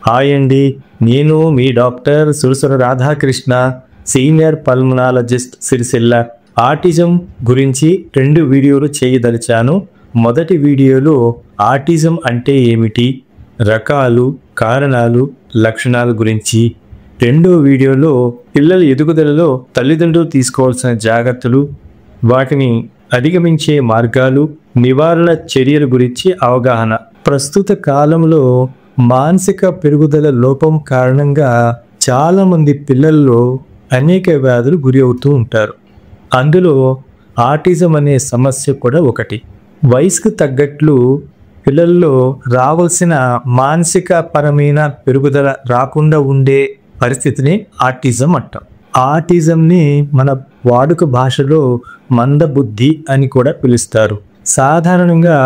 Hi అండి, నేను మీ doctor Surasura Radhakrishna, senior pulmonologist, Sircilla. Autism గురించి 2 వీడియోలు చేయదలిచాను. మొదటి వీడియోలో ఆటిజం అంటే ఏమిటి, రకాలు, కారణాలు, లక్షణాల గురించి, రెండో వీడియోలో పిల్లల ఎదుగుదలలో తల్లిదండ్రులు తీసుకోవాల్సిన జాగ్రత్తలు, వాటిని అధిగమించే మార్గాలు, నివారణ చర్యల గురించి అవగాహన. ప్రస్తుత కాలంలో మానసిక పెరుగుదల లోపం కారణంగా చాలామంది పిల్లల్లో అనేక వ్యాధులు గురి అవుతూ ఉంటారు. అందులో ఆటిజం అనే సమస్య కూడా ఒకటి. వయసుకు తగ్గట్లు పిల్లల్లో రావాల్సిన మానసిక పరమైన పెరుగుదల రాకుండా ఉండే పరిస్థితిని ఆటిజం అంటాం. ఆటిజంని మన వాడుక భాషలో మందబుద్ధి అని కూడా పిలుస్తారు. సాధారణంగా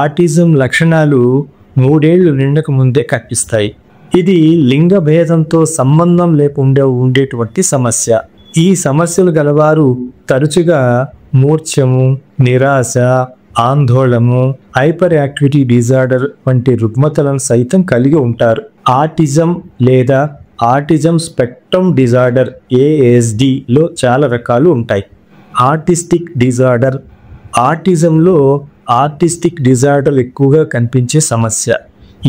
ఆటిజం లక్షణాలు 3 ఏళ్లు నిండక ముందే కనిపిస్తాయి. ఇది లింగ భేదంతో సంబంధం లేకుండా ఉండేటువంటి సమస్య. ఈ సమస్యలు గలవారు తరచుగా మూర్ఛము, నిరాశ, ఆందోళనము, హైపర్ యాక్టివిటీ డిజార్డర్ వంటి రుగ్మతలను సైతం కలిగి ఉంటారు. ఆటిజం లేదా ఆటిజం స్పెక్ట్రమ్ డిజార్డర్ ASDలో చాలా రకాలు ఉంటాయి. ఆర్టిస్టిక్ డిజార్డర్, ఆటిజంలో ఆర్టిస్టిక్ డిజార్డర్ ఎక్కువగా కనిపించే సమస్య.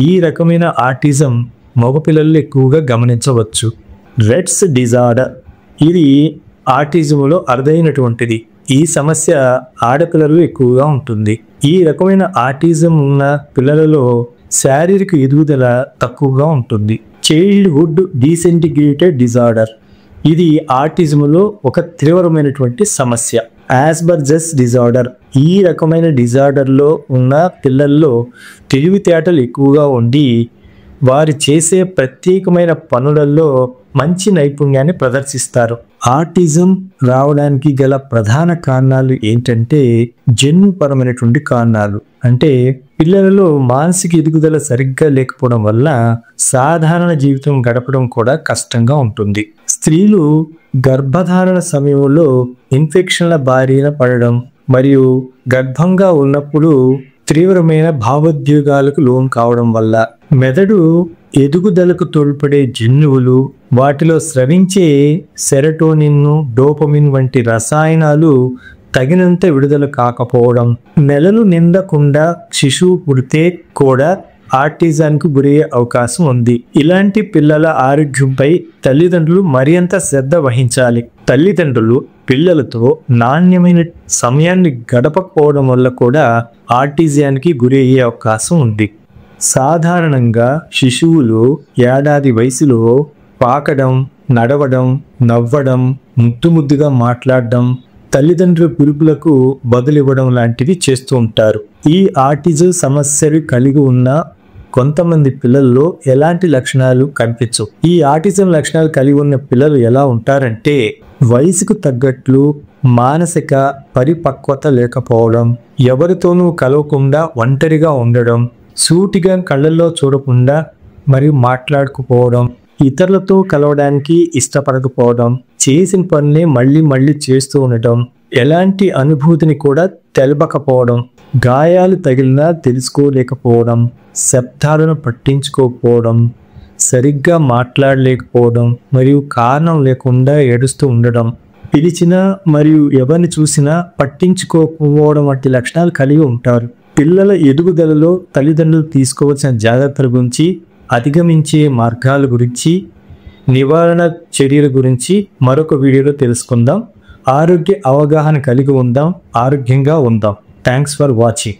ఈ రకమైన ఆటిజం మగపిల్లల్లో ఎక్కువగా గమనించవచ్చు. రెట్స్ డిజార్డర్, ఇది ఆటిజంలో అరుదైనటువంటిది. ఈ సమస్య ఆడపిల్లలు ఎక్కువగా ఉంటుంది. ఈ రకమైన ఆటిజం ఉన్న పిల్లలలో శారీరక ఎదుగుదల తక్కువగా ఉంటుంది. చైల్డ్హుడ్ డీసెంటిగ్రేటెడ్ డిజార్డర్, ఇది ఆటిజంలో ఒక తీవ్రమైనటువంటి సమస్య. ఆస్పర్జర్స్ డిజార్డర్, ఈ రకమైన డిజార్డర్లో ఉన్న పిల్లల్లో తెలివితేటలు ఎక్కువగా ఉండి వారు చేసే ప్రత్యేకమైన పనులలో మంచి నైపుణ్యాన్ని ప్రదర్శిస్తారు. ఆటిజం రావడానికి గల ప్రధాన కారణాలు ఏంటంటే జన్యుపరమైనటువంటి కారణాలు. అంటే పిల్లలలో మానసిక ఎదుగుదల సరిగ్గా లేకపోవడం వల్ల సాధారణ జీవితం గడపడం కూడా కష్టంగా ఉంటుంది. స్త్రీలు గర్భధారణ సమయంలో ఇన్ఫెక్షన్ల బారిన పడడం మరియు గర్భంగా ఉన్నప్పుడు తీవ్రమైన భావోద్వేగాలకు లోను కావడం వల్ల మెదడు ఎదుగుదలకు తోడ్పడే జన్యువులు, వాటిలో స్రవించే సెరటోనిన్, డోపమిన్ వంటి రసాయనాలు తగినంత విడుదల కాకపోవడం, నెలలు నిండకుండా శిశువు పుడితే కూడా ఆటిజానికి గురయ్యే అవకాశం ఉంది. ఇలాంటి పిల్లల ఆరోగ్యంపై తల్లిదండ్రులు మరింత శ్రద్ధ వహించాలి. తల్లిదండ్రులు పిల్లలతో నాణ్యమైన సమయాన్ని గడపకపోవడం వల్ల కూడా ఆటిజానికి గురి అయ్యే అవకాశం ఉంది. సాధారణంగా శిశువులు ఏడాది వయసులో పాకడం, నడవడం, నవ్వడం, ముద్దుగా మాట్లాడడం, తల్లిదండ్రుల పిలుపులకు బదులివ్వడం లాంటివి చేస్తూ ఉంటారు. ఈ ఆటిజం సమస్యలు కలిగి ఉన్న కొంతమంది పిల్లల్లో ఎలాంటి లక్షణాలు కనిపించవు. ఈ ఆటిజం లక్షణాలు కలిగి ఉన్న పిల్లలు ఎలా ఉంటారంటే వయసుకు తగ్గట్లు మానసిక పరిపక్వత లేకపోవడం, ఎవరితోనూ కలవకుండా ఒంటరిగా ఉండడం, సూటిగా కళ్ళల్లో చూడకుండా మరియు మాట్లాడకపోవడం, ఇతరులతో కలవడానికి ఇష్టపడకపోవడం, చేసిన పనిని మళ్ళీ చేస్తూ ఉండటం, ఎలాంటి అనుభూతిని కూడా తెలపకపోవడం, గాయాలు తగిలినా తెలుసుకోలేకపోవడం, శబ్దాలను పట్టించుకోకపోవడం, సరిగ్గా మాట్లాడలేకపోవడం మరియు కారణం లేకుండా ఏడుస్తూ ఉండడం, పిలిచినా మరియు ఎవరిని చూసినా పట్టించుకోకపోవడం వంటి లక్షణాలు కలిగి ఉంటారు. పిల్లల ఎదుగుదలలో తల్లిదండ్రులు తీసుకోవాల్సిన జాగ్రత్తల గురించి, అధిగమించే మార్గాల గురించి, నివారణ చర్యల గురించి మరొక వీడియోలో తెలుసుకుందాం. ఆరోగ్య అవగాహన కలిగి ఉందాం, ఆరోగ్యంగా ఉందాం. Thanks for watching.